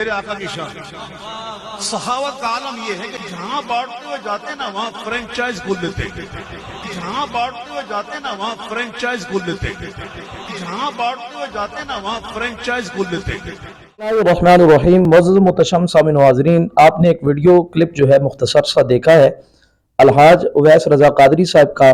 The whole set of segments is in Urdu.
میرے آقا کی شان سخاوت کا عالم یہ ہے کہ جہاں بانٹتے ہوئے جاتے ہیں نا وہاں فرینچائز کھول دیتے ہیں، جہاں بانٹتے ہوئے جاتے ہیں نا وہاں فرینچائز کھول دیتے ہیں، جہاں بانٹتے ہوئے جاتے ہیں نا وہاں فرینچائز کھول دیتے ہیں۔ بسم اللہ الرحمن الرحیم۔ معزز محتشم سامعین و حاضرین، آپ نے ایک ویڈیو کلپ جو ہے مختصر سا دیکھا ہے الحاج اویس رضا قادری صاحب کا،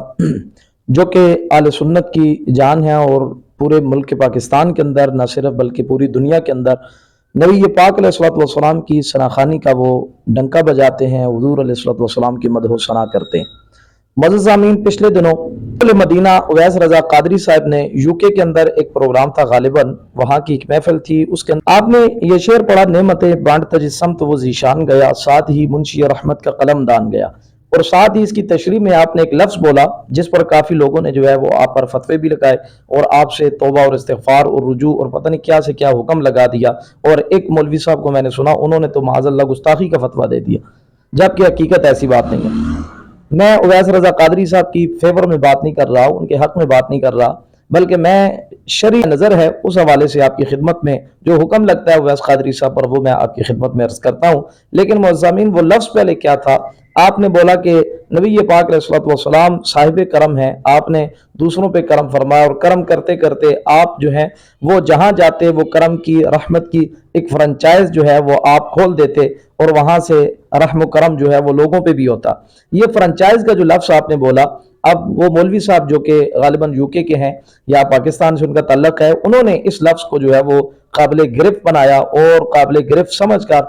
جو کہ اہل سنت کی جان ہے اور پورے ملک پاکستان کے اندر نہ صرف بلکہ پوری دنیا کے اندر نبی پاک علیہ الصلوۃ والسلام کی ثناخوانی کا وہ ڈنکا بجاتے ہیں، حضور علیہ الصلوۃ والسلام کی مدح و ثنا کرتے ہیں۔ معزز سامعین، پچھلے دنوں مدینہ اویس رضا قادری صاحب نے یو کے اندر ایک پروگرام تھا، غالباً وہاں کی ایک محفل تھی، اس کے اندر آپ نے یہ شعر پڑھا، نعمتیں بانٹتا جس سمت وہ ذیشان گیا، ساتھ ہی منشی رحمت کا قلم دان گیا، اور ساتھ ہی اس کی تشریح میں آپ نے ایک لفظ بولا جس پر کافی لوگوں نے جو ہے وہ آپ پر فتوے بھی لگائے اور آپ سے توبہ اور استغفار اور رجوع اور پتہ نہیں کیا سے کیا حکم لگا دیا، اور ایک مولوی صاحب کو میں نے سنا انہوں نے تو معاذ اللہ گستاخی کا فتویٰ دے دیا، جبکہ حقیقت ایسی بات نہیں ہے۔ میں اویس رضا قادری صاحب کی فیور میں بات نہیں کر رہا، ان کے حق میں بات نہیں کر رہا، بلکہ میں شرعی نظر ہے اس حوالے سے آپ کی خدمت میں جو حکم لگتا ہے اویس قادری صاحب پر وہ میں آپ کی خدمت میں عرض کرتا ہوں۔ لیکن معززین، وہ لفظ پہلے کیا تھا؟ آپ نے بولا کہ نبی پاک علیہ الصلوۃ والسلام صاحب کرم ہیں، آپ نے دوسروں پہ کرم فرمایا اور کرم کرتے کرتے آپ جو ہیں وہ جہاں جاتے وہ کرم کی رحمت کی ایک فرنچائز جو ہے وہ آپ کھول دیتے اور وہاں سے رحم و کرم جو ہے وہ لوگوں پہ بھی ہوتا۔ یہ فرنچائز کا جو لفظ آپ نے بولا، اب وہ مولوی صاحب جو کہ غالباً یو کے ہیں یا پاکستان سے ان کا تعلق ہے، انہوں نے اس لفظ کو جو ہے وہ قابل گرفت بنایا اور قابل گرفت سمجھ کر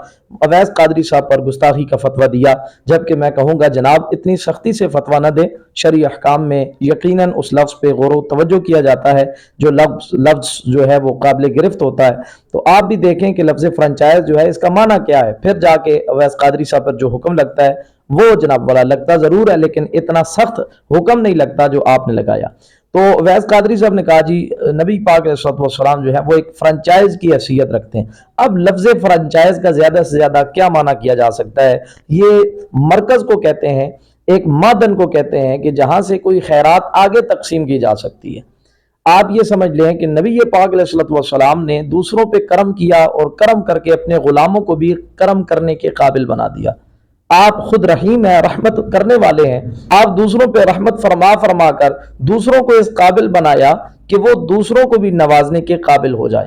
اویس قادری صاحب پر گستاخی کا فتویٰ دیا، جبکہ میں کہوں گا جناب اتنی سختی سے فتویٰ نہ دیں، شرعی احکام میں یقیناً اس لفظ پہ غور و توجہ کیا جاتا ہے جو لفظ جو ہے وہ قابل گرفت ہوتا ہے۔ تو آپ بھی دیکھیں کہ لفظ فرنچائز جو ہے اس کا معنی کیا ہے، پھر جا کے اویس قادری صاحب پر جو حکم لگتا ہے وہ جناب والا لگتا ضرور ہے، لیکن اتنا سخت حکم نہیں لگتا جو آپ نے لگایا۔ تو اویس قادری صاحب نے کہا جی نبی پاک علیہ الصلوۃ والسلام جو ہے وہ ایک فرنچائز کی حیثیت رکھتے ہیں۔ اب لفظ فرنچائز کا زیادہ سے زیادہ کیا معنی کیا جا سکتا ہے؟ یہ مرکز کو کہتے ہیں، ایک مادن کو کہتے ہیں کہ جہاں سے کوئی خیرات آگے تقسیم کی جا سکتی ہے۔ آپ یہ سمجھ لیں کہ نبی پاک علیہ الصلوۃ والسلام نے دوسروں پہ کرم کیا اور کرم کر کے اپنے غلاموں کو بھی کرم کرنے کے قابل بنا دیا۔ آپ خود رحیم ہیں، رحمت کرنے والے ہیں، آپ دوسروں پہ رحمت فرما کر دوسروں کو اس قابل بنایا کہ وہ دوسروں کو بھی نوازنے کے قابل ہو جائے۔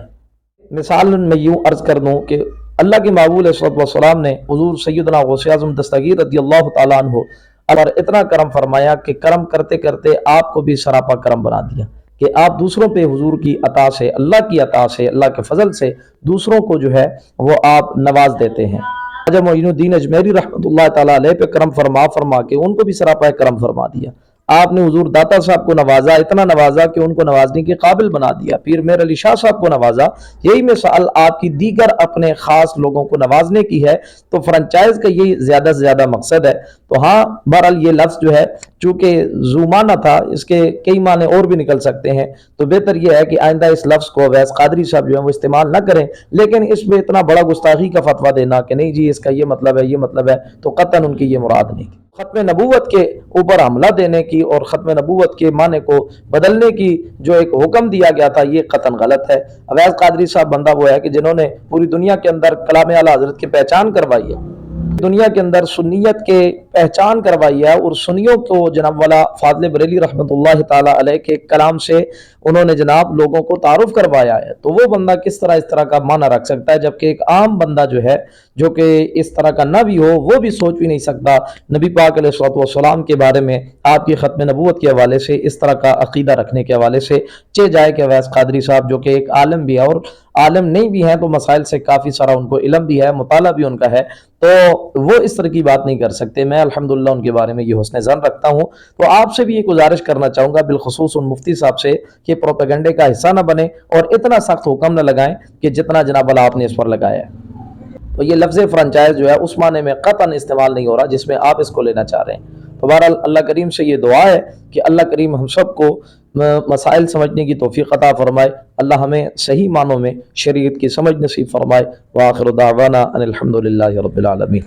مثال میں یوں عرض کر دوں کہ اللہ کے محبوب علیہ الصلوۃ والسلام نے حضور سیدنا غوث اعظم دستگیر رضی اللہ تعالیٰ عنہ اور اتنا کرم فرمایا کہ کرم کرتے کرتے آپ کو بھی سراپا کرم بنا دیا کہ آپ دوسروں پہ حضور کی عطا سے، اللہ کی عطا سے، اللہ کے فضل سے دوسروں کو جو ہے وہ آپ نواز دیتے ہیں۔ خواجہ معین الدین اجمیری رحمۃ اللہ تعالیٰ علیہ پہ کرم فرما کے ان کو بھی سراپا کرم فرما دیا۔ آپ نے حضور داتا صاحب کو نوازا، اتنا نوازا کہ ان کو نوازنے کے قابل بنا دیا۔ پیر میر علی شاہ صاحب کو نوازا۔ یہی مثال آپ کی دیگر اپنے خاص لوگوں کو نوازنے کی ہے۔ تو فرنچائز کا یہی زیادہ سے زیادہ مقصد ہے۔ تو ہاں بہرحال یہ لفظ جو ہے چونکہ ذو معنی تھا، اس کے کئی معنی اور بھی نکل سکتے ہیں، تو بہتر یہ ہے کہ آئندہ اس لفظ کو اویس قادری صاحب جو ہے وہ استعمال نہ کریں، لیکن اس میں اتنا بڑا گستاخی کا فتویٰ دینا کہ نہیں جی اس کا یہ مطلب ہے، یہ مطلب ہے، تو قطعاً ان کی یہ مراد نہیں۔ ختم نبوت کے اوپر حملہ دینے کی اور ختم نبوت کے معنی کو بدلنے کی جو ایک حکم دیا گیا تھا یہ قطعاً غلط ہے۔ اویس قادری صاحب بندہ وہ ہے کہ جنہوں نے پوری دنیا کے اندر کلام اعلیٰ حضرت کی پہچان کروائی ہے، دنیا کے اندر سنیت کے پہچان کروائی ہے، اور سنیوں کو جناب والا فاضل بریلی رحمۃ اللہ تعالیٰ علیہ کے کلام سے انہوں نے جناب لوگوں کو تعارف کروایا ہے۔ تو وہ بندہ کس طرح کا معنی رکھ سکتا ہے، جبکہ ایک عام بندہ جو ہے جو کہ اس طرح کا نہ بھی ہو وہ بھی سوچ بھی نہیں سکتا نبی پاک علیہ الصلوۃ والسلام کے بارے میں آپ کی ختم نبوت کے حوالے سے اس طرح کا عقیدہ رکھنے کے حوالے سے چہ جائے کہ اویس قادری صاحب جو کہ ایک عالم بھی ہے اور عالم نہیں بھی ہیں تو مسائل سے کافی سارا ان کو علم بھی ہے، مطالعہ بھی ان کا ہے، تو وہ اس طرح کی بات نہیں کر سکتے۔ میں الحمدللہ ان کے بارے میں یہ حسن ظن رکھتا ہوں۔ تو آپ سے بھی یہ گزارش کرنا چاہوں گا بالخصوص ان مفتی صاحب سے کہ پروپیگنڈے کا حصہ نہ بنے اور اتنا سخت حکم نہ لگائیں کہ جتنا جناب اللہ آپ نے اس پر لگایا ہے۔ تو یہ لفظ فرنچائز جو ہے اس معنی میں قطعاً استعمال نہیں ہو رہا جس میں آپ اس کو لینا چاہ رہے ہیں۔ تو بہرحال اللہ کریم سے یہ دعا ہے کہ اللہ کریم ہم سب کو مسائل سمجھنے کی توفیق عطا فرمائے، اللہ ہمیں صحیح معنوں میں شریعت کی سمجھ نصیب فرمائے۔ وآخر دعوانا ان الحمدللہ رب العالمین۔